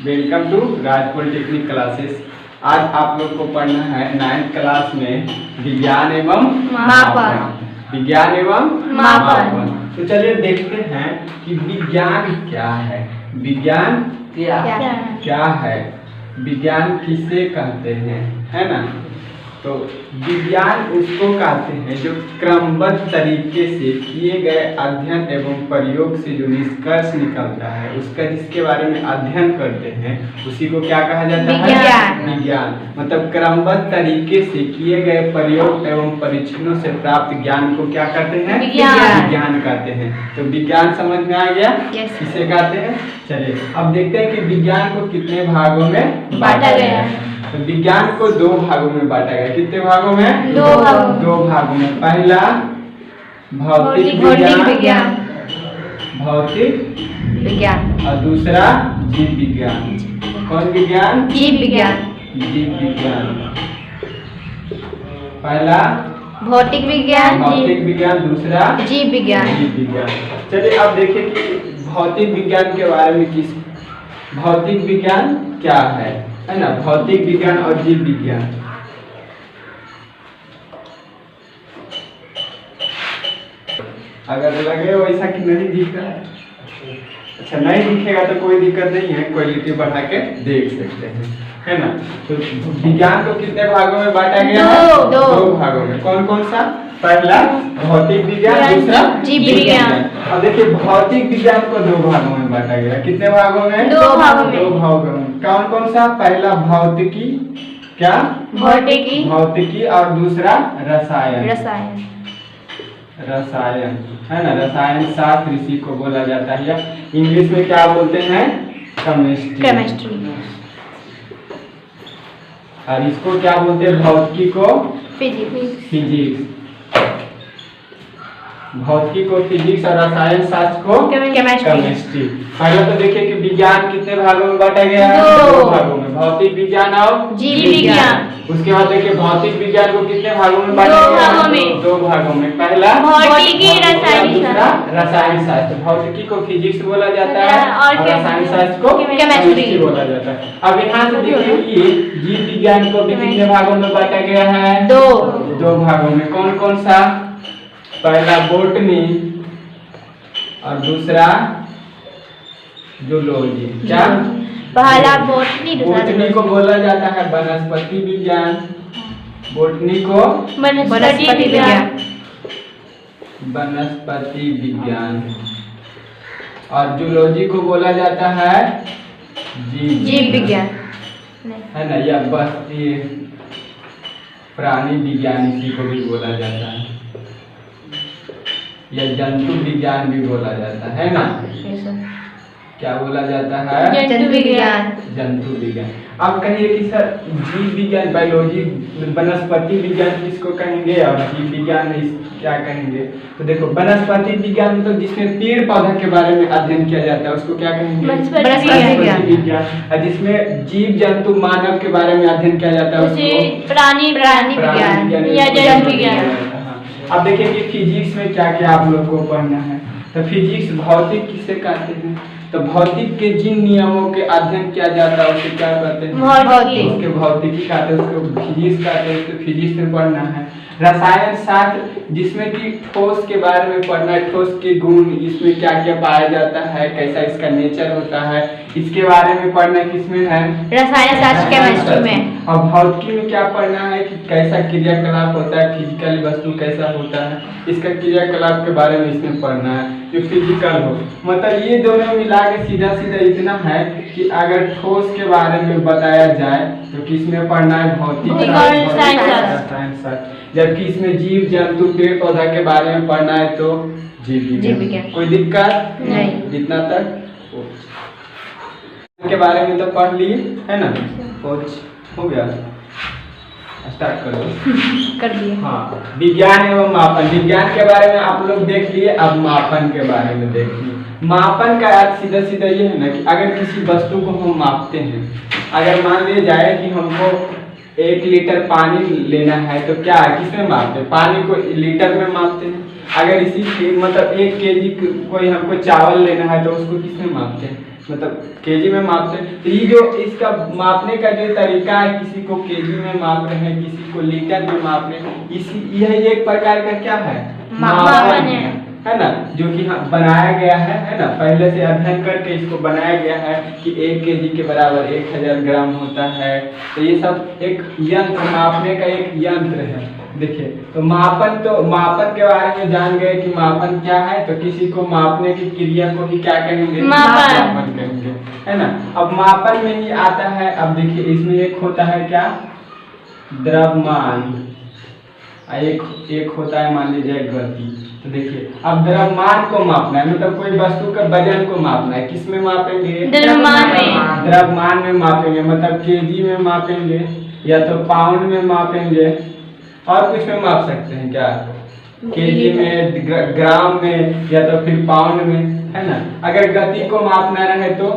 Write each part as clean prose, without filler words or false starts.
Welcome to Raj polytechnic classes. आज आप लोग को पढ़ना है 9th क्लास में विज्ञान एवं मापन। विज्ञान एवं मापन। तो चलिए देखते हैं कि विज्ञान क्या है। विज्ञान क्या है, विज्ञान किसे कहते हैं, है ना। तो विज्ञान उसको कहते हैं जो क्रमबद्ध तरीके से किए गए अध्ययन एवं प्रयोग से जो निष्कर्ष निकलता है, उसका जिसके बारे में अध्ययन करते हैं उसी को क्या कहा जाता है? विज्ञान। मतलब क्रमबद्ध तरीके से किए गए प्रयोग एवं परीक्षणों से प्राप्त ज्ञान को क्या कहते हैं? विज्ञान कहते हैं। तो विज्ञान समझ में आ गया? किसे कहते हैं? चलिए अब देखते हैं कि विज्ञान को कितने भागों में बांटा गया है। तो विज्ञान को 2 भागों में बांटा गया। कितने भागों में? 2 भागों में। पहला भौतिक विज्ञान, भौतिक विज्ञान, और दूसरा जीव विज्ञान। कौन विज्ञान? जीव विज्ञान। जीव विज्ञान। पहला भौतिक विज्ञान, दूसरा जीव विज्ञान। जीव विज्ञान। चलिए अब देखिए कि भौतिक विज्ञान के बारे में भौतिक विज्ञान क्या है ना। भौतिक विज्ञान और जीव विज्ञान। अगर लगे वैसा कि नहीं दिख रहा है, अच्छा नहीं दिखेगा तो कोई दिक्कत नहीं है, क्वालिटी बढ़ा के देख सकते हैं, है ना। तो विज्ञान को कितने भागों में बांटा गया है? 2 भागों में। कौन कौन सा? पहला भौतिक विज्ञान, दूसरा जीव विज्ञान। अब देखिए भौतिक विज्ञान को 2 भागों में बांटा गया। कितने भागों में? 2 भागों में। 2 भागों में। कौन कौन सा? पहला भौतिकी, क्या? भौतिकी, और दूसरा रसायन, है ना। रसायन शास्त्र इसी को बोला जाता है, या इंग्लिश में क्या बोलते हैं? केमिस्ट्री। और इसको क्या बोलते हैं? भौतिकी को फिजिक्स। भौतिकी को फिजिक्स और रसायन शास्त्र को केमिस्ट्री। पहले तो देखिए कि विज्ञान कितने भागों में बांटा गया है? 2 भागों में। भौतिक विज्ञान और जीव विज्ञान। उसके बाद देखिए भौतिक विज्ञान को कितने भागों में बांटा गया है? 2 भागों में। पहला भौतिकी, दूसरा रसायन शास्त्र। भौतिकी को फिजिक्स बोला जाता है और रसायन शास्त्र को केमिस्ट्री बोला जाता है। अब यहाँ से देखिए कि जीव विज्ञान को भी कितने भागों में बांटा गया है? 2 भागों में। कौन कौन सा? पहला बॉटनी और दूसरा जूलॉजी। क्या? पहला बॉटनी को बोला जाता है वनस्पति विज्ञान, बॉटनी को वनस्पति विज्ञान, और जूलॉजी को बोला जाता है जीव विज्ञान, है ना। या बस ये प्राणी विज्ञान इसी को भी बोला जाता है, या जंतु विज्ञान भी बोला जाता है ना। क्या बोला जाता है? जंतु विज्ञान। जंतु विज्ञान। अब कहिए कि सर जीव विज्ञान, बायोलॉजी, वनस्पति विज्ञान किसको कहेंगे और जीव विज्ञान क्या कहेंगे? तो देखो वनस्पति विज्ञान तो जिसमें पेड़ पौधा के बारे में अध्ययन किया जाता है उसको क्या कहेंगे? वनस्पति विज्ञान। और जिसमें जीव जंतु मानव के बारे में अध्ययन किया जाता है उसको प्राणी विज्ञान या जंतु विज्ञान। अब देखिए कि फिजिक्स में क्या क्या आप लोग को पढ़ना है। तो फिजिक्स भौतिक किसे कहते हैं? तो भौतिक के जिन नियमों के अध्ययन किया जाता है उसे क्या कहते हैं? उसके भौतिकी कहते हैं, उसको फिजिक्स कहते हैं, उसको फिजिक्स में पढ़ना है। रसायन शास्त्र जिसमें कि ठोस के बारे में पढ़ना है, ठोस के गुण, इसमें क्या क्या पाया जाता है, कैसा इसका नेचर होता है, इसके बारे में पढ़ना किसमें है? रसायन शास्त्र केमिस्ट्री में। और भौतिकी में क्या पढ़ना है कि कैसा क्रियाकलाप होता है, फिजिकल वस्तु कैसा होता है, इसका क्रियाकलाप के बारे में इसमें पढ़ना है जो फिजिकल हो। मतलब ये दोनों मिला के सीधा सीधा इतना है कि अगर ठोस के बारे में बताया जाए तो किसमें पढ़ना है? भौतिक रसायन शास्त्र। जबकि इसमें जीव जंतु पेड़ पौधा के बारे में पढ़ना है तो जीव विज्ञान। कोई दिक्कत नहीं? जितना तक के बारे में तो पढ़ लिए, है ना। कुछ हो गया, स्टार्ट कर दिए। हाँ, विज्ञान एवं मापन। विज्ञान के बारे में आप लोग देख लिए, अब मापन के बारे में देखिए। मापन का अर्थ सीधा सीधा ये है ना कि अगर किसी वस्तु को हम मापते हैं, अगर मान लिया जाए कि हमको 1 लीटर पानी लेना है तो क्या किसमें मापते हैं? पानी को लीटर में मापते हैं। अगर इसी मतलब 1 केजी कोई हमको चावल लेना है तो उसको किसमें मापते हैं? मतलब केजी में मापते हैं। तो ये जो इसका मापने का जो तरीका है, किसी को केजी में माप रहे हैं, किसी को लीटर में माप रहे हैं, इसी यह एक प्रकार का क्या है, मापन है ना, जो कि बनाया गया है ना, पहले से अध्ययन करके इसको बनाया गया है कि 1 केजी के बराबर 1000 ग्राम होता है। तो ये सब एक यंत्र, मापने का एक यंत्र है। देखिए, तो मापन के बारे में जान गए कि मापन क्या है। तो किसी को मापने की क्रिया को भी क्या कहेंगे, मापन कहेंगे, है ना। अब मापन में ही आता है, अब देखिए इसमें एक होता है क्या, द्रव्यमान, एक होता है मान लीजिए गति। तो देखिए, अब द्रव्यमान को मापना है, मतलब कोई वस्तु का वजन को मापना है, किस में मापेंगे, द्रव्यमान में मापेंगे, मतलब केजी में मापेंगे, या तो पाउंड में मापेंगे, और कुछ में माप सकते हैं क्या, केजी में, ग्राम में, या तो फिर पाउंड में, है ना। अगर गति को मापना रहे तो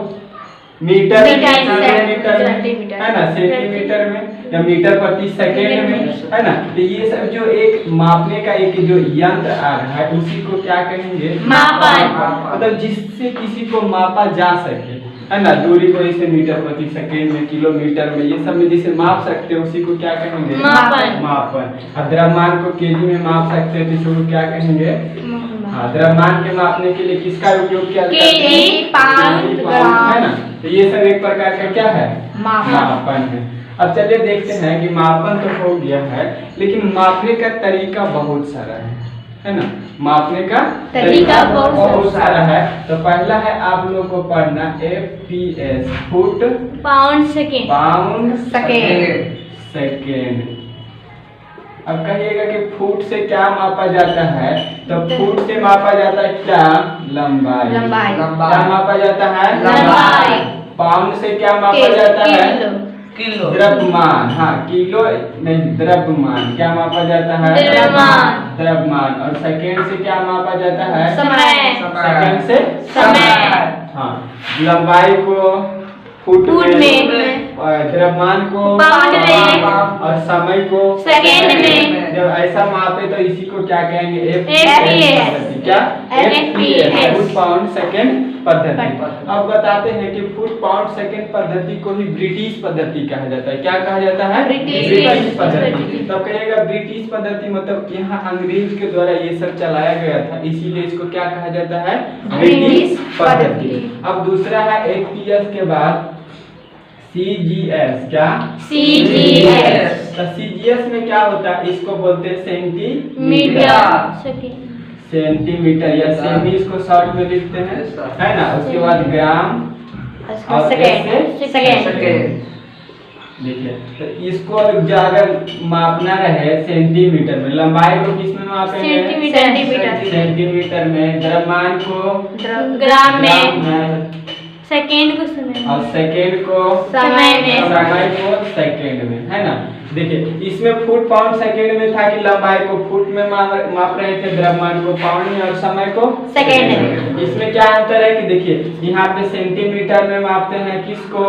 मीटर, सेंटीमीटर में, है ना, सेंटीमीटर में, या मीटर प्रति सेकेंड में, है ना। तो ये सब जो एक मापने का एक जो यंत्र आ रहा है, उसी को क्या कहेंगे, मापन, मतलब जिससे किसी को मापा जा सके, है ना। दूरी को इसे मीटर प्रति सेकेंड में, किलोमीटर में, ये सब में जिसे माप सकते हैं उसी को क्या कहेंगे, मापन। अब द्रव्यमान को केजी में माप सकते हैं तो इसको क्या कहेंगे, हाँ, द्रव्यमान के मापने के लिए किसका उपयोग किया जाता है, केजी, पाउंड, ग्राम, है ना। तो ये सब एक प्रकार का क्या है, मापन है। अब चलिए देखते हैं कि मापन तो हो गया है, लेकिन मापने का तरीका बहुत सारा है ना। मापने का तरीका बहुत सारा है। तो पहला है आप लोग को पढ़ना FPS, foot pound second, second. अब कहिएगा कि फुट से क्या मापा जाता है, तो फुट से मापा जाता है क्या, लंबाई। क्या मापा जाता है, लंबाई। पाउंड से क्या मापा जाता है, किलो। द्रव्यमान, हाँ, किलो नहीं, द्रव्यमान। क्या मापा जाता है, द्रव्यमान। और सेकेंड से क्या मापा जाता है, समय। सेकेंड से समय। हाँ, लंबाई को फुट में, द्रव्यमान को पाउंड में, और समय को सेकेंड में। जब ऐसा मापे तो इसी को क्या कहेंगे, FPS। क्या, FPS, फुट पाउंड सेकेंड पद्धति। अब बताते हैं कि फुट पाउंड सेकेंड पद्धति को ही ब्रिटिश पद्धति कहा जाता है। क्या कहा जाता है, ब्रिटिश पद्धति। तब कहिएगा ब्रिटिश पद्धति, मतलब यहाँ अंग्रेज के द्वारा ये सब चलाया गया था, इसीलिए इसको क्या कहा जाता है, ब्रिटिश पद्धति। अब दूसरा है FPS के बाद CGS। क्या, CGS। तो CGS में क्या होता है, इसको बोलते हैं सेंटीमीटर, या सेमी इसको शॉर्ट में लिखते हैं, है ना। उसके बाद ग्राम और सेकेंड। देखिए, तो इसको अगर मापना रहे सेंटीमीटर में, लंबाई को किस में मापेंगे, सेंटीमीटर में, द्रव्यमान को ग्राम में, सेकेंड को समय, और सेकेंड को समय को सेकेंड में, है ना। देखिए, इसमें फुट पाउंड सेकेंड में था कि लंबाई को फुट में माप रहे थे, द्रव्यमान को पाउंड में, और समय को सेकेंड में। इसमें क्या अंतर है कि देखिए, यहाँ पे सेंटीमीटर में मापते हैं किसको,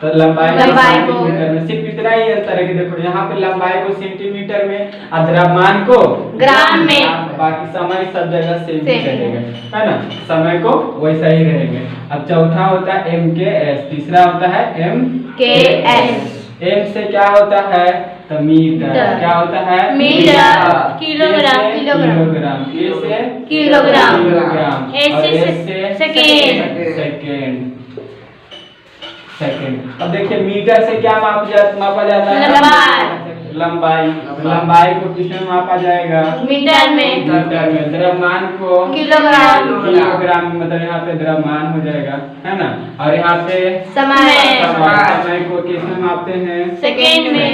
तो लंबाई को सेंटीमीटर में। सिर्फ इतना ही अंतर है कि देखो, यहाँ पे लंबाई को सेंटीमीटर में और द्रव्यमान को ग्राम में, बाकी समय सब जगह सेम ही रहेगा, है ना, समय को वैसा ही रहेंगे। अब चौथा होता है MKS, तीसरा होता है MKS। M से क्या होता है, तो मीटर। क्या होता है, मीटर। किलोग्राम, K से किलोग्राम, S से सेकेंड। अब देखिए, मीटर से क्या मापा जाता है, लंबाई को किसमें मापा जाएगा, मीटर में। द्रव्यमान को किलोग्राम में, मतलब यहाँ पे द्रव्यमान हो जाएगा, है ना। और यहाँ पे समय को किसमें मापते हैं, सेकेंड में।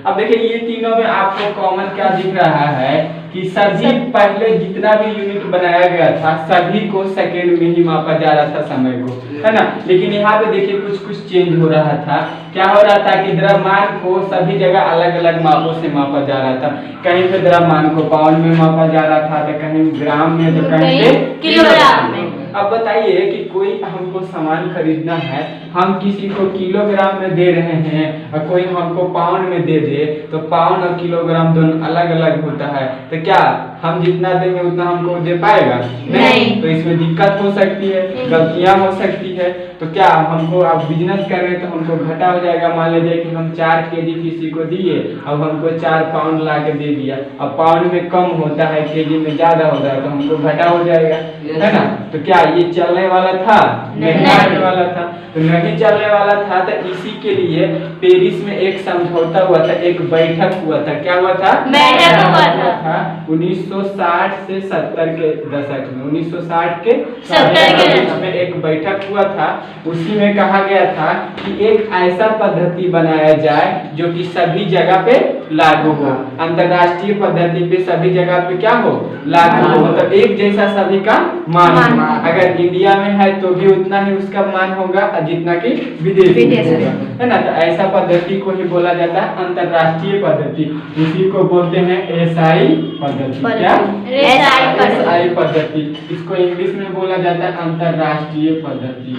अब देखिए, ये तीनों में आपको कॉमन क्या दिख रहा है कि सभी पहले जितना भी यूनिट बनाया गया था, सभी को सेकेंड में ही मापा जा रहा था समय को, है ना। लेकिन यहाँ पे देखिए कुछ चेंज हो रहा था। क्या हो रहा था कि द्रव्यमान को सभी जगह अलग अलग मापों से मापा जा रहा था। कहीं पे द्रव्यमान को पाउंड में मापा जा रहा था, तो कहीं ग्राम में, तो कहीं पे किलोग्राम में। अब बताइए कि कोई हमको सामान खरीदना है, हम किसी को किलोग्राम में दे रहे हैं और कोई हमको पाउंड में दे दे, तो पाउंड और किलोग्राम दोनों अलग अलग होता है, तो क्या हम जितना देंगे उतना हमको दे पाएगा? नहीं। तो इसमें दिक्कत हो सकती है, गलतियां हो सकती है। तो क्या हमको अब बिजनेस कर रहे हैं तो हमको घाटा हो जाएगा। मान लीजिए कि हम 4 केजी किसी को दिए, अब हमको 4 पाउंड ला के दे दिया, अब पाउंड में कम होता है, केजी में ज्यादा होता है, तो हमको घाटा हो जाएगा, है ना। तो क्या ये चलने वाला था? नहीं चलने वाला था। तो नहीं चलने वाला था, तो इसी के लिए पेरिस में एक समझौता हुआ था, एक बैठक हुआ था। क्या हुआ था? बैठक हुआ था 1960 से 70 के दशक में, 1960 के 70 के दशक में एक बैठक हुआ था। उसी में कहा गया था कि एक ऐसा पद्धति बनाया जाए जो कि सभी जगह पे लागू हो, अंतरराष्ट्रीय पद्धति पे सभी जगह पे क्या हो? लागू हो, मतलब एक जैसा सभी का मान हो। अगर इंडिया में है तो भी उतना ही उसका मान होगा जितना कि विदेश में होगा, है ना। तो ऐसा पद्धति को ही बोला जाता है अंतरराष्ट्रीय पद्धति। इसी को बोलते हैं एसआई पद्धति। क्या? एसआई पद्धति। इसको इंग्लिश में बोला जाता है अंतरराष्ट्रीय पद्धति।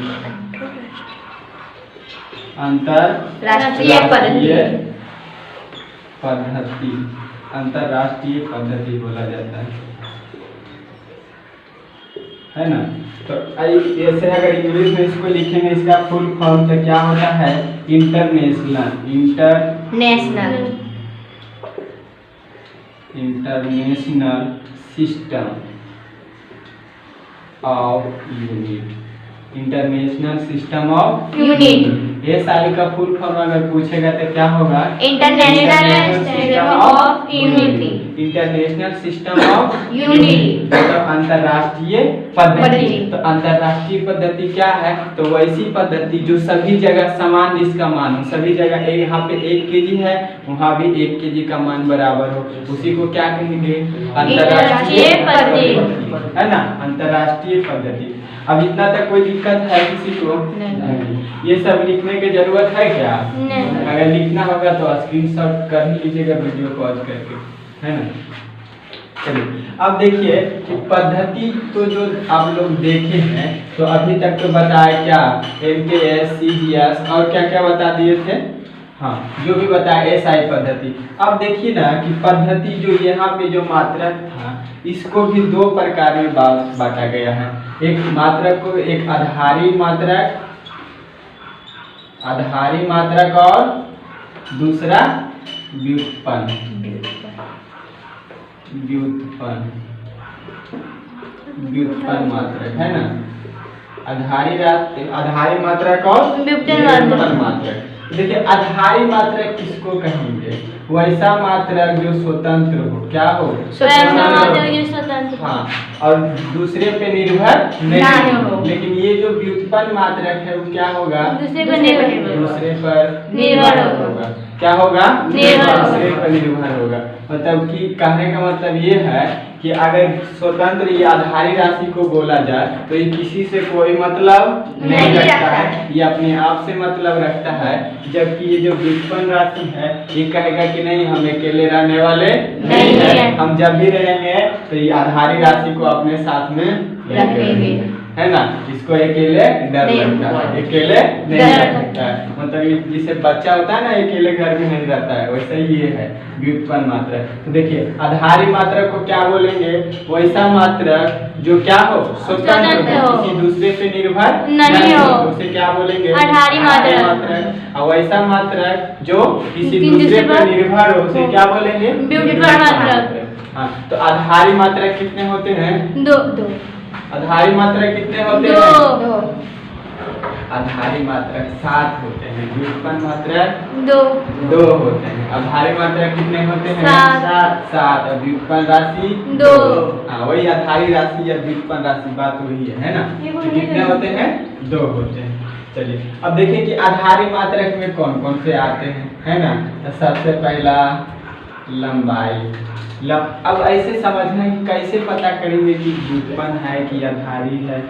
अंतरराष्ट्रीय पद्धति, अंतरराष्ट्रीय पद्धति बोला जाता है ना। तो ऐसे अगर इंग्लिश में इसको लिखेंगे, इसका फुल फॉर्म तो क्या होता है? International system of unit. International system of unit. ये साल का फुल फॉर्म अगर पूछेगा तो क्या होगा? International system of unity. International system of unity, तो अंतरराष्ट्रीय पद्धति। तो अंतरराष्ट्रीय पद्धति क्या है? तो वैसी पद्धति जो सभी जगह समान इसका मान हो, सभी जगह यहाँ पे 1 केजी है, वहाँ भी 1 केजी का मान बराबर हो, उसी को क्या कहेंगे? अंतरराष्ट्रीय पद्धति, है ना। अंतरराष्ट्रीय पद्धति। अब इतना तक कोई दिक्कत है किसी को? नहीं। ये सब लिखने की जरूरत है क्या? नहीं। अगर लिखना होगा तो स्क्रीनशॉट कर ही लीजिएगा वीडियो पॉज करके, है ना। चलिए अब देखिए कि पद्धति तो जो आप लोग देखे हैं, तो अभी तक तो बताया क्या? MKS, CGS और क्या क्या बता दिए थे? हाँ, जो भी बताया एसआई पद्धति। अब देखिए ना कि पद्धति जो यहाँ पे जो मात्रक था, इसको भी 2 प्रकार में बांटा गया है। एक मात्रक को एक आधारी मात्रक और दूसरा व्युत्पन्न मात्रक, है ना। आधारी मात्रक और व्युत्पन्न मात्रक। देखिए आधारी मात्रक किसको कहेंगे? वैसा मात्रक जो स्वतंत्र हो। क्या हो? स्वतंत्र। हाँ, और दूसरे पे निर्भर नहीं हो। लेकिन ये जो व्युत्पन्न मात्रक है वो क्या होगा? दूसरे पर निर्भर होगा। क्या होगा? दूसरे पर निर्भर होगा। मतलब कि कहने का मतलब ये है कि अगर स्वतंत्र या आधारी राशि को बोला जाए तो ये किसी से कोई मतलब नहीं रखता है, ये अपने आप से मतलब रखता है। जबकि ये जो व्युत्पन्न राशि है ये कहेगा कि नहीं, हम अकेले रहने वाले नहीं है, हम जब भी रहेंगे तो ये आधारी राशि को अपने साथ में रखेंगे, है ना। इसको अकेले डर लगता है, अकेले नहीं रह सकता है। मतलब जिसे बच्चा होता है ना, अकेले घर में नहीं रहता है, वैसे ही ये है व्युत्पन्न मात्रक। तो देखिए आधारी मात्रक को क्या बोलेंगे? वैसा मात्रक जो क्या हो? स्वतंत्र हो, किसी दूसरे पे निर्भर नहीं हो, उसे क्या बोलेंगे? आधारी मात्रक। और वैसा मात्रक जो किसी दूसरे पे निर्भर हो, उसे क्या बोलेंगे? व्युत्पन्न मात्रक। हाँ, तो आधारी मात्रक कितने होते हैं? 2। आधारी मात्रक कितने होते हैं? 2। आधारी मात्रक 7 होते हैं, व्युत्पन्न मात्रक 2 होते हैं। आधारी मात्रक कितने होते हैं? 7। और व्युत्पन्न राशि 2। हाँ, वही आधारी राशि या व्युत्पन्न राशि, बात वही है ना। तो कितने होते हैं? 2 होते हैं। चलिए अब देखिए कि आधारी मात्रक में कौन कौन से आते हैं, है ना। तो सबसे पहला लंबाई। अब ऐसे समझना कि कैसे पता करेंगे कि व्युत्पन्न है कि आधारी है।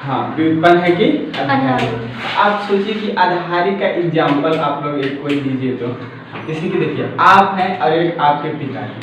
हाँ, व्युत्पन्न है कि आधारी। आप सोचिए कि आधारी का एग्जाम्पल आप लोग एक कोई दीजिए तो, जैसे कि देखिए आप हैं और एक आपके पिता हैं,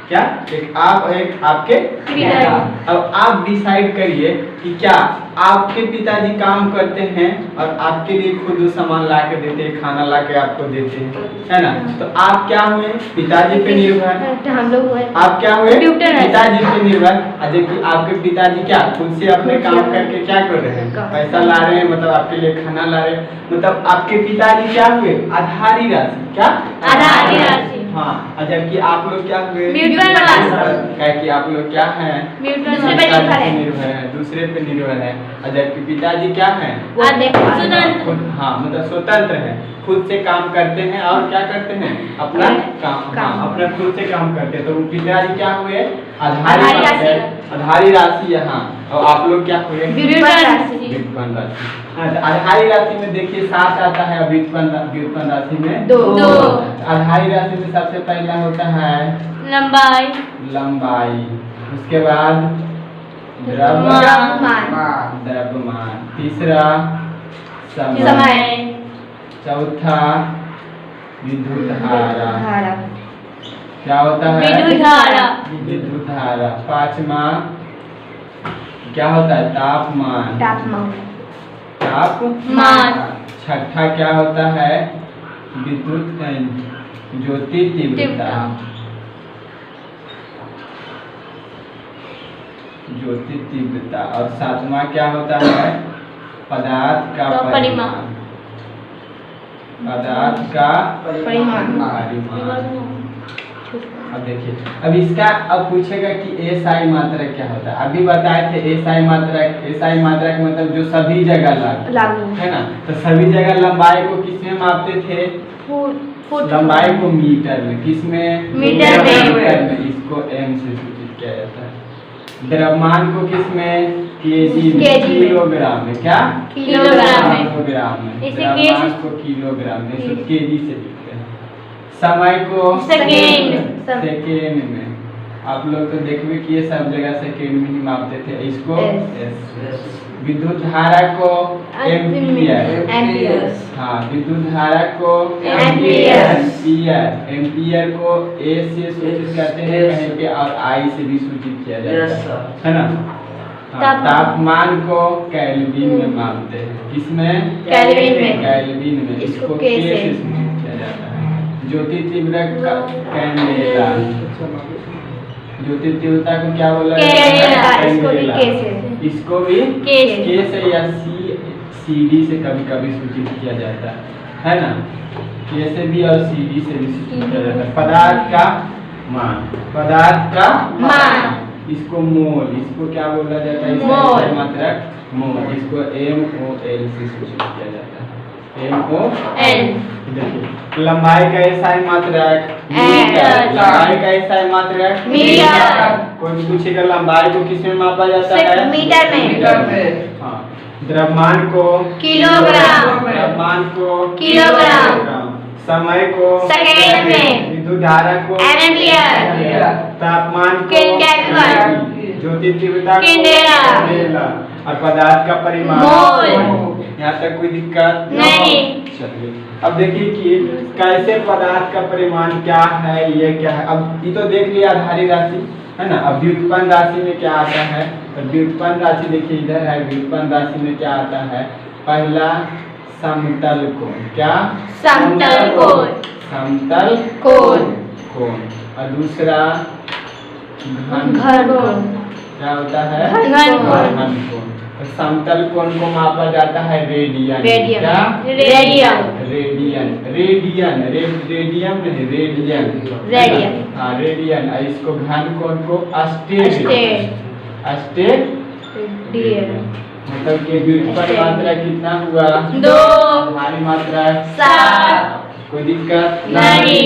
क्या, एक आप और एक आपके पिताजी। अब आप डिसाइड करिए कि क्या आपके पिताजी काम करते हैं और आपके लिए खुद सामान ला के देते हैं, खाना ला के आपको देते हैं, है ना। तो आप क्या हुए, पिताजी पे निर्भर। हम लोग हुए आप क्या हुए, ट्यूटर है। पिताजी पे निर्भर। और जबकि आपके पिताजी क्या खुद से अपने काम करके क्या कर रहे हैं, पैसा ला रहे हैं, मतलब आपके लिए खाना ला रहे हैं। मतलब आपके पिताजी क्या हुए, आधारी राशि। क्या, आधारी राशि। हाँ। और जबकि आप लोग क्या हुए, म्यूचुअल राशि। क्या कि आप लोग क्या हैं, दूसरे पे निर्भर है। निर्भर है, दूसरे पे निर्भर है। और जबकि पिताजी क्या हैं, स्वतंत्र। खुद, हाँ मतलब स्वतंत्र है, खुद से काम करते हैं और क्या करते हैं, अपना काम, हाँ अपना खुद से काम करते हैं। तो वो पिताजी क्या हुए, आधारी राशि। आधारी राशि यहाँ। और आप लोग क्या हुए, व्युत्पन्न राशि। व्युत्पन्न राशि। हाँ, तो आधारी राशि में देखिए 7 आता है, व्युत्पन्न राशि में 2। आधारी राशि में सबसे पहला होता है लंबाई। लंबाई, उसके बाद द्रव्यमान, तीसरा समय, चौथा विद्युत धारा। क्या होता है, विद्युत धारा। विद्युत धारा। पांचवा क्या होता है, तापमान। मान। छठा क्या होता है, विद्युत ज्योति तीव्रता। ज्योति तीव्रता। और सातवां क्या होता है, पदार्थ का परिमाण। पदार्थ का परिमाण। अब देखिए, अब इसका अब पूछेगा कि एसआई मात्रक क्या होता है। अभी बताए थे एसआई मात्रक। एसआई मात्रक मतलब जो सभी जगह लागू है ना। तो सभी जगह लंबाई को किसमें मापते थे, लंबाई को मीटर में। किसमें, मीटर में। इसको एम से सूचित किया जाता है। द्रव्यमान को किसमें, केजी में, किलोग्राम में। क्या, किलोग्राम में। किलोग्राम में। इसे द्रव्यमान को किलोग्राम में, इसको केजी से लिखते हैं। समय को सेकेंड में। आप लोग तो देखिए कि ये सब जगह सेकेंड में ही मापते थे, इसको विद्युत धारा को एम्पियर। हाँ, विद्युत धारा को एम्पियर को ए से सूचित करते हैं कहीं पे, और आई से भी सूचित किया जाता है ना। हाँ, तापमान को केल्विन में मापते हैं। किसमें, केल्विन में। इसको के से सूचित किया जाता है। ज्योति तीव्रता कैंडेला। ज्योति तीव्रता को क्या बोला जाता है, इसको भी के से या सीडी से कभी कभी सूचित किया जाता है ना। के से भी और सीडी से भी सूचित किया जाता है। पदार्थ का मान, पदार्थ का मान। इसको मोल, इसको क्या बोला जाता है, इसका मात्रक मोल। इसको MOL से सूचित किया जाता है, MOL। देखिए, लंबाई का एसआई मात्रक मीटर। लंबाई का एसआई मात्रक मीटर। कोई पूछेगा लंबाई को किसमें मापा जाता है, मीटर में। हाँ। द्रव्यमान को किलोग्राम। द्रव्यमान को किलोग्राम। समय को सेकेंड में। विद्युत धारा को एम्पियर। तापमान को केल्विन। ज्योति तीव्रता को कैंडेला। और पदार्थ का परिमाण मोल। यहाँ तक कोई दिक्कत नहीं। चलिए, अब देखिए कि कैसे पदार्थ का परिमाण क्या है, ये क्या है। अब ये तो देख लिया आधारी राशि है ना। अब व्युत्पन्न राशि में क्या आता है, तो व्युत्पन्न राशि देखिए इधर है। व्युत्पन्न राशि में क्या आता है, पहला समतल कोण। क्या, समतल कोण। समतल कोण। और दूसरा घन कोण। क्या होता है, घन कोण। घन कोण। समतल कोण को मापा जाता है रेडियन। रेडियन। क्या, रेडियन। रेडियन। रेडियन रेडियन नहीं, रेडियन। हाँ, रेडियन। और इसको घन कोण को अस्टेड। मतलब कि व्युत्पन्न मात्रा कितना हुआ, 2। हमारी मात्रा 7। कोई दिक्कत नहीं।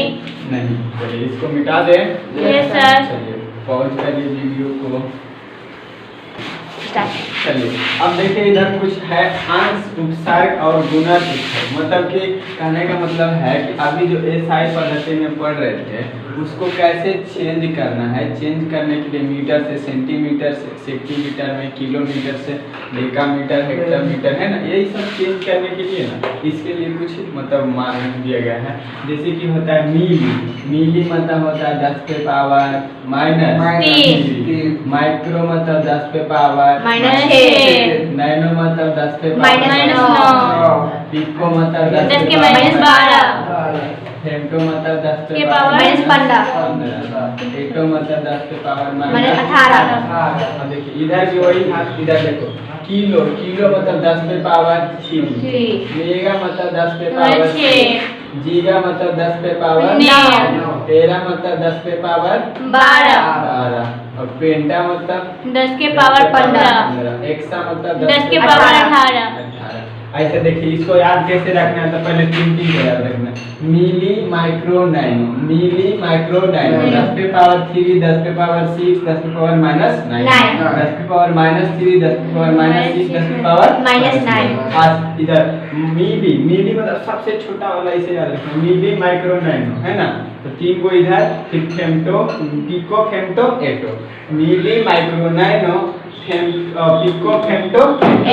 चलिए इसको मिटा दें। Yes sir. चलिए पॉज करिए वीडियो को। स्टार्ट। चलिए अब देखिए इधर कुछ है अंश, उपसर्ग और गुणज उपसर्ग। मतलब कि कहने का मतलब है कि अभी जो एसआई पद्धति में पढ़ रहे थे उसको कैसे चेंज करना है। चेंज करने के लिए मीटर से सेंटीमीटर से, सेंटीमीटर में किलोमीटर से डेकामीटर, हेक्टोमीटर, है ना, यही सब चेंज करने के लिए ना इसके लिए कुछ मतलब मान दिया गया है। जैसे कि होता है मिली, मिली मतलब होता है 10 पे पावर -3, माइक्रो मतलब 10 पे पावर -6, नैनो मतलब 10 पे -9, पिको मतलब 10 के -12, फेमटो मतलब 10 पे के पावर -15, एटो मतलब 10 पे पावर -18। अब देखिए इधर भी वही हाथ, इधर देखो किलो, किलो मतलब 10 पे पावर 3, मेगा मतलब 10 पे पावर 6, जीगा मतलब 10 पे पावर 9, टेरा मतलब 10 पे पावर 12 और पेंटा मतलब 10 के पावर 15, एक्सा मतलब 10 के पावर 18। ऐसे देखिए इसको याद कैसे रखना है तो पहले तीन को याद रखना है। Milli micro nano, milli micro nano 10 पे पावर 3, 10 पे पावर 6, 10 पे पावर -9, 10 पे पावर -3, 10 पे पावर -6, 10 पे पावर -9। आज इधर मिली, मिली मतलब सबसे छोटा वाला, इसे याद रखना, मिली माइक्रो नैनो, है ना। तो 3 को इधर, फिर femto, pico, femto, atto, milli micro nano, pico, femto,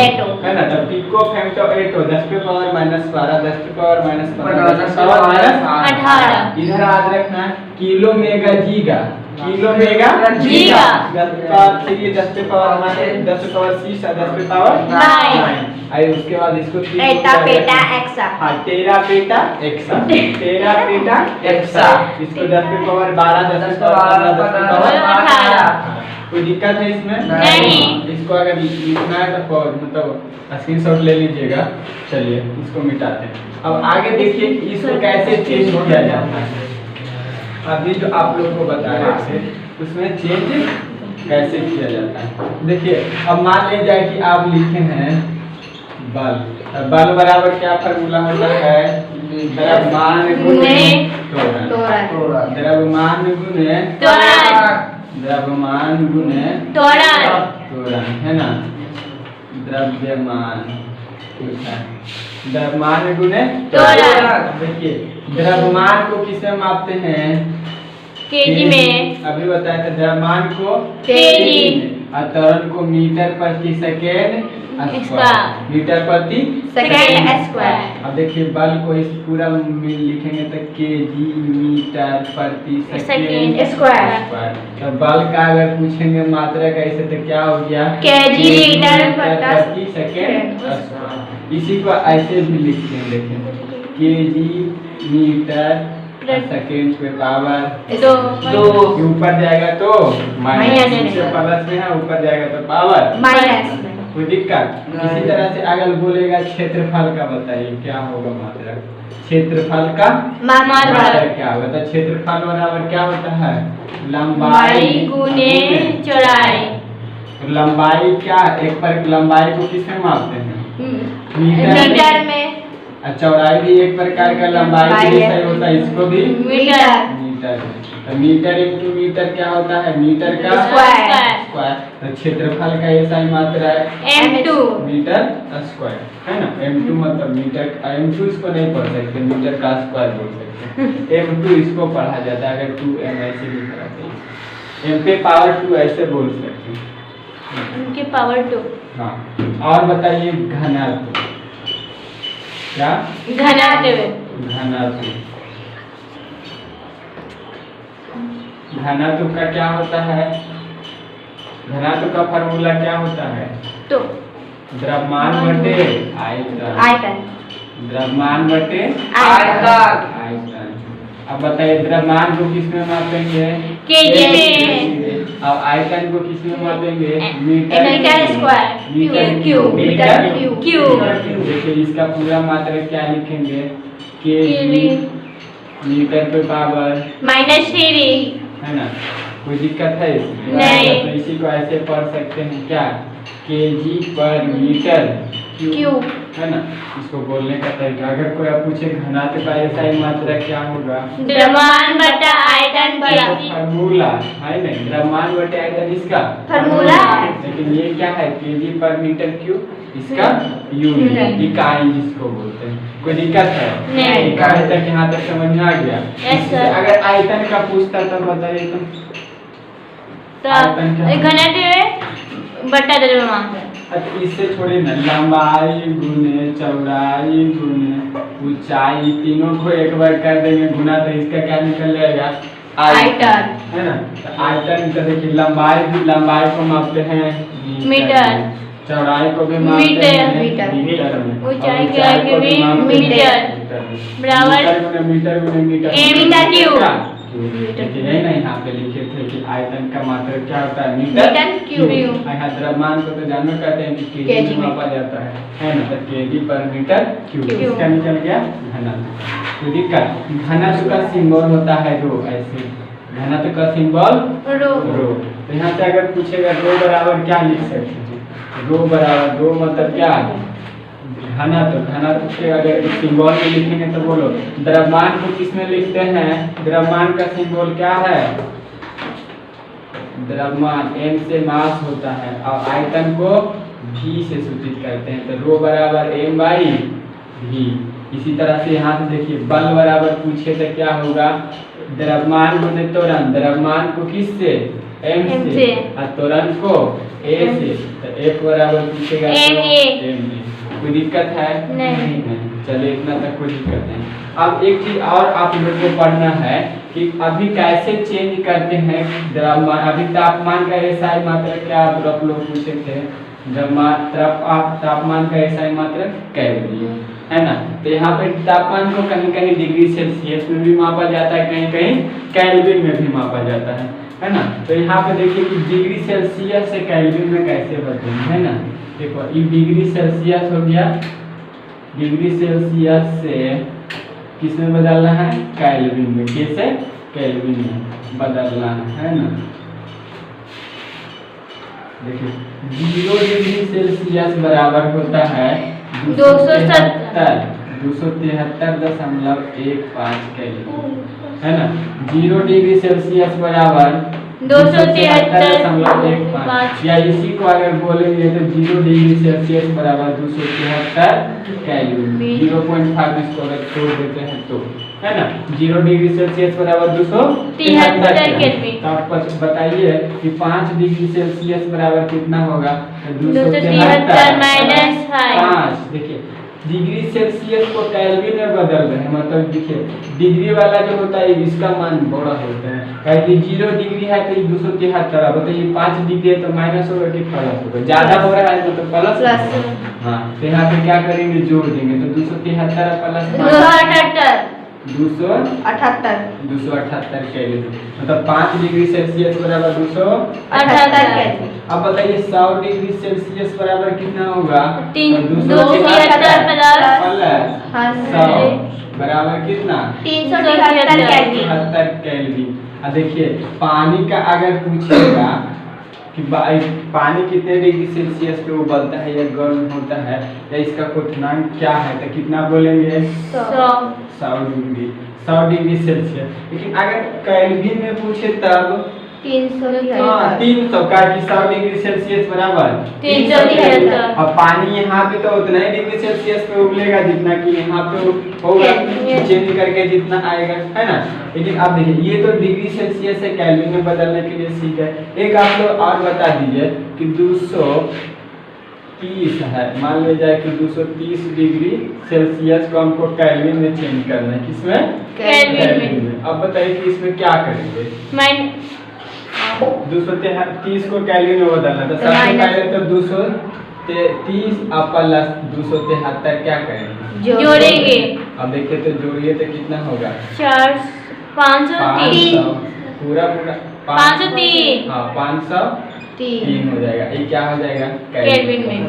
atto, है ना। तो पिको, फेमटो, एटो 10 पे पावर -12, 10 पे पावर -15, 10 पे पावर -18। इधर याद रखना किलो मेगा जीगा, किलो मेगा जीगा, 10 पे पावर 3, 10 पे पावर -10 पे पावर 6, 10 पे पावर 9। आई उसके बाद इसको एटा पेटा एक्सा, हाँ tera peta exa, tera peta exa, इसको 10 पे पावर 12, 10 पे पावर 15, 10 पे पावर 18। कोई दिक्कत है इसमें? नहीं। इसको अगर लिखना है तो मतलब स्क्रीनशॉट ले लीजिएगा। चलिए इसको मिटाते हैं। अब आगे देखिए इसको कैसे चेंज किया जाता है। अभी जो आप लोग को बताया थे उसमें चेंज कैसे किया जाता है। देखिए अब मान लीजिए कि आप लिखे हैं बल, बल बराबर क्या फार्मूला होता है? द्रव्यमान गुणे त्वरण, द्रव्यमान गुणे त्वरण, द्रव्यमान गुणे त्वरण, है ना। द्रव्यमान द्रव्यमान गुणे त्वरण। देखिए द्रव्यमान को किसमें मापते हैं? केजी में। अभी बताया था द्रव्यमान को केजी और त्वरण को मीटर प्रति सेकेंड स्क्वायर, मीटर प्रति सेकेंड स्क्वायर। अब देखिए बल को इस पूरा में लिखेंगे तो केजी मीटर प्रति सेकेंड स्क्वायर। तो बल का अगर पूछेंगे मात्रा कैसे तो क्या हो गया? केजी लीटर प्रति सेकेंड स्क्वायर। इसी को ऐसे भी लिखते हैं, देखें केजी मीटर सेकेंड पे पावर 2, ऊपर जाएगा तो माइनस, प्लस में है, ऊपर जाएगा तो पावर माइनस। कोई दिक्कत? इसी तरह से अगर बोलेगा क्षेत्रफल का, बताइए क्या होगा मात्रा? क्षेत्रफल का मात्रा क्या होगा? तो क्षेत्रफल बराबर क्या होता है? लंबाई गुने चौड़ाई। तो लंबाई क्या, एक पर लंबाई को किसमें मापते हैं? मीटर में। और चौड़ाई भी एक प्रकार का लंबाई के जैसा ही होता है, इसको भी मीटर। मीटर। तो मीटर इंटू मीटर क्या होता है? मीटर का स्क्वायर। तो क्षेत्रफल का ऐसा ही मात्रा है m2 मीटर स्क्वायर, है ना। m2 मतलब मीटर, m2 इसको नहीं पढ़ सकते, मीटर का स्क्वायर बोल सकते हैं। m2 इसको पढ़ा जाता है, अगर 2m ऐसे भी कराते हैं, m पे पावर 2 ऐसे बोल सकते हैं, उनके पावर 2। हाँ। और बताइए घनत्व क्या? घनत्व। घनत्व का क्या होता है? घनत्व का फार्मूला क्या होता है? तो द्रव्यमान बटे आयतन, द्रव्यमान बटे आयतन। अब बताइए द्रव्यमान को किसमें मापेंगे? केजी में। अब आयतन को किसमें मापेंगे? Metre square, metre cube, metre cube. देखिए इसका पूरा मात्रा क्या लिखेंगे? केजी मीटर पे पावर -3, है ना। कोई दिक्कत है इसमें? नहीं। तो इसी को ऐसे पढ़ सकते हैं क्या? केजी पर मीटर क्यूब है ना। इसको बोलने का तरीका, अगर कोई आप पूछे घनात्व का एसआई मात्रा क्या होगा, द्रव्यमान बटा आयतन फार्मूला है ना, द्रव्यमान बटे आयतन इसका फार्मूला है। लेकिन ये क्या है, केजी पर मीटर क्यूब, इसका यूनिट इकाई जिसको बोलते हैं। कोई दिक्कत है नहीं। इकाई तक यहाँ तक समझ में आ गया। Yes, sir। अगर आयतन का पूछता तो बताइए तो आयतन क्या है? घनत्व बटा द्रव्यमान। अच्छा, इससे थोड़ी ना, लंबाई गुने चौड़ाई गुने ऊंचाई तीनों को एक बार कर देंगे गुना तो इसका क्या निकल जाएगा, आयतन। है ना। तो आयतन का देखिए लंबाई को मापते हैं मीटर, चौड़ाई को भी मापते हैं मीटर, मीटर में, ऊंचाई और के भी मापते हैं मीटर में। बराबर मीटर गुने मीटर मीटर क्यूब। देखिए यही ना यहाँ पे लिखे थे कि आयतन का मात्रा क्या होता है, मीटर क्यूब। यहाँ द्रव्यमान को तो जानना कहते हैं कि केजी में मापा जाता है ना। तो केजी पर मीटर क्यूब, इसका निकल गया घनत्व। तो दिक्कत, घनत्व का सिंबल होता है रो, ऐसे घनत्व का सिंबल रो। तो यहाँ से अगर पूछेगा रो बराबर क्या लिख सकते हैं, रो बराबर, रो मतलब क्या, घनत्व के अगर सिंबल में लिखेंगे तो बोलो, द्रव्यमान को किस में लिखते हैं, द्रव्यमान का सिंबल क्या है, द्रव्यमान m से मास होता है और आयतन को v से सूचित करते हैं। तो रो बराबर m बाई v। इसी तरह से यहाँ से देखिए बल बराबर पूछे तो क्या होगा, द्रव्यमान गुने त्वरण, द्रव्यमान को किस से, m से और त्वरण को a से। तो F बराबर पूछेगा तो कोई दिक्कत है नहीं। चलिए इतना तक कोई दिक्कत नहीं। अब एक चीज और आप लोग को पढ़ना है कि अभी कैसे चेंज करते हैं द्रव्यमान। अभी तापमान का एसआई मात्रा क्या आप लोग पूछे थे, तापमान का एसआई मात्रा केल्विन है ना। तो यहाँ पे तापमान को कहीं कहीं डिग्री सेल्सियस में भी मापा जाता है, कहीं कहीं केल्विन में भी मापा जाता है ना। तो यहाँ पे देखिए कि डिग्री सेल्सियस से केल्विन में कैसे बदलेंगे, है ना। देखो ये डिग्री सेल्सियस हो गया, डिग्री सेल्सियस से किस में बदलना है, केल्विन में। कैसे, केल्विन में बदलना है ना। देखिए 0 डिग्री सेल्सियस बराबर होता है 273.15 केल्विन, है ना। 0 डिग्री सेल्सियस बराबर 273.15, या इसी को अगर बोलेंगे तो 0 डिग्री सेल्सियस बराबर 273 केल्विन। 0.5 इसको अगर छोड़ देते हैं तो, है ना। 0 डिग्री सेल्सियस बराबर 273 केल्विन। तो आप बताइए कि 5 डिग्री सेल्सियस बराबर कितना होगा, 273 माइनस 5। देखिए डिग्री सेल्सियस को केल्विन में बदल रहे हैं, मतलब देखिए डिग्री वाला जो होता है इसका मान बड़ा होता है, क्योंकि 0 डिग्री है तो 273, बताइए 5 डिग्री है तो माइनस होगा कि प्लस होगा, ज्यादा हो रहा है तो प्लस। हाँ तो यहाँ पे क्या करेंगे, जोड़ देंगे तो 273 प्लस 278 केल्विन, मतलब 5 डिग्री सेल्सियस बराबर 278 केल्विन। अब बताइए 100 डिग्री सेल्सियस बराबर कितना होगा, 273 प्लस 100 बराबर कितना, 373 केल्विन। अब देखिए पानी का अगर पूछेगा कि पानी कितने डिग्री सेल्सियस पे उबलता है या गर्म होता है या इसका क्वथनांक क्या है, तो कितना बोलेंगे, 100 डिग्री सेल्सियस। लेकिन अगर केल्विन में पूछे तब 300 का कि 100 डिग्री सेल्सियस बराबर 373। अब पानी यहाँ पे तो उतना ही डिग्री सेल्सियस पे उबलेगा जितना कि यहाँ पे होगा, चेंज करके जितना आएगा, है ना। लेकिन अब देखिए ये तो डिग्री सेल्सियस से केल्विन में बदलने के लिए सीख है। एक आप लोग और बता दीजिए कि 230 है, मान लिया जाए कि 230 डिग्री सेल्सियस को हमको केल्विन में चेंज करना है, किसमें, केल्विन में। अब बताइए कि इसमें क्या करेंगे, 230 को केल्विन में बदलना, तो सबसे पहले तो 230 प्लस 273 क्या करेंगे, जोड़ेंगे। अब देखिए तो जोड़िए तो कितना होगा, 503 पूरा 503, हाँ 503 हो जाएगा। ये क्या हो जाएगा, केल्विन में।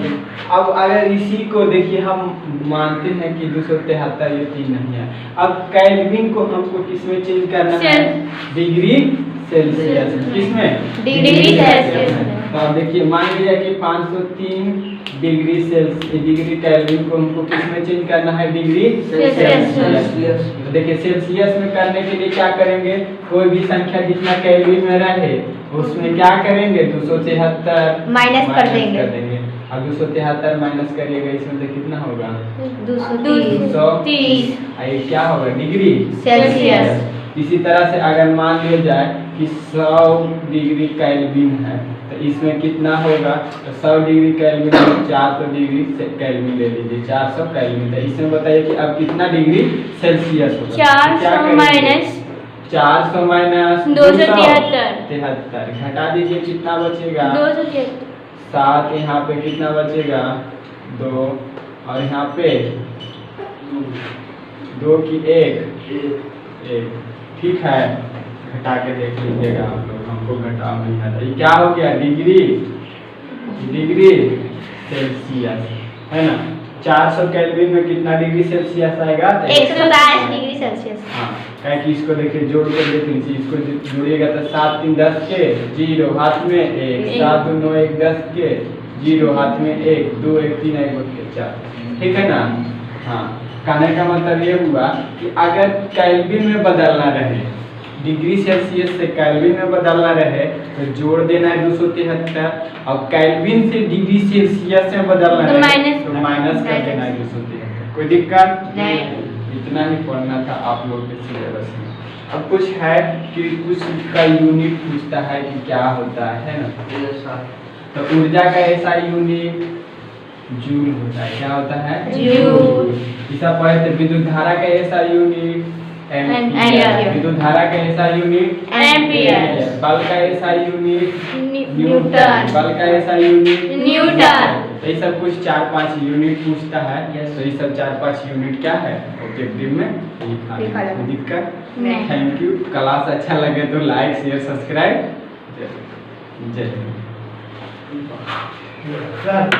अब अगर इसी को देखिए हम मानते हैं कि 273 ये 3 नहीं है, अब केल्विन को हमको किस में चेंज करना है, डिग्री सेल्सियस, किसमें, डिग्री सेल्सियस। तो अब देखिए मान लिया कि 503 डिग्री डिग्री केल्विन को हमको किस में चेंज करना है? Degree Celsius. तो देखिए सेल्सियस में करने के लिए क्या करेंगे? कोई भी संख्या जितना केल्विन में रहे उसमें क्या करेंगे? 273 माइनस कर देंगे। अब 273 माइनस करिएगा, इसमें तो कितना होगा? 230 ये क्या होगा? Degree Celsius. इसी तरह से अगर मान लिया जाए कि 100 डिग्री केल्विन है तो इसमें कितना होगा? तो 100 डिग्री केल्विन में 400 डिग्री केल्विन ले लीजिए, 400 केल्विन। तो इसमें बताइए कि अब कितना डिग्री सेल्सियस होगा? 400 माइनस 400 माइनस 273 घटा दीजिए, कितना बचेगा? 273 7 यहाँ पे कितना बचेगा? 2 और यहाँ पे 2 की 1 ठीक है। घटा के देख लीजिएगा आप लोग, हमको घटाव नहीं आता। ये क्या हो गया? डिग्री सेल्सियस है ना। 400 केल्विन में कितना डिग्री सेल्सियस आएगा? 110 डिग्री सेल्सियस। हाँ, क्या कि इसको देखिए जोड़ कर देख लीजिए, इसको जोड़िएगा तो 7 3 10 के 0 हाथ में 1, 7 2 9 1 10 के 0 हाथ में 1 2 1 3 1 4, ठीक है ना। हाँ, कहने का मतलब ये हुआ कि अगर केल्विन में बदलना रहे, डिग्री सेल्सियस से केल्विन में बदलना रहे तो जोड़ देना है 273, और केल्विन से डिग्री सेल्सियस में बदलना तो है तो माइनस कर देना है 273। कोई दिक्कत नहीं। इतना ही पढ़ना था आप लोग के सिलेबस में। अब कुछ है कि कुछ का यूनिट पूछता है कि क्या होता है ना। तो ऊर्जा का ऐसा यूनिट जूल होता है। क्या होता है? जूल। इसा पढ़े थे। विद्युत धारा का ऐसा यूनिट एम्पियर। एम्पियर। विद्युत धारा का ऐसा यूनिट एम्पियर। बल का ऐसा यूनिट न्यूटन। बल का ऐसा यूनिट न्यूटन। तो ये सब कुछ 4-5 यूनिट पूछता है। तो ये सब 4-5 यूनिट क्या है ऑब्जेक्टिव में लिखा है। कोई दिक्कत? नहीं। Thank you. क्लास अच्छा लगे तो लाइक शेयर सब्सक्राइब जय हिंद।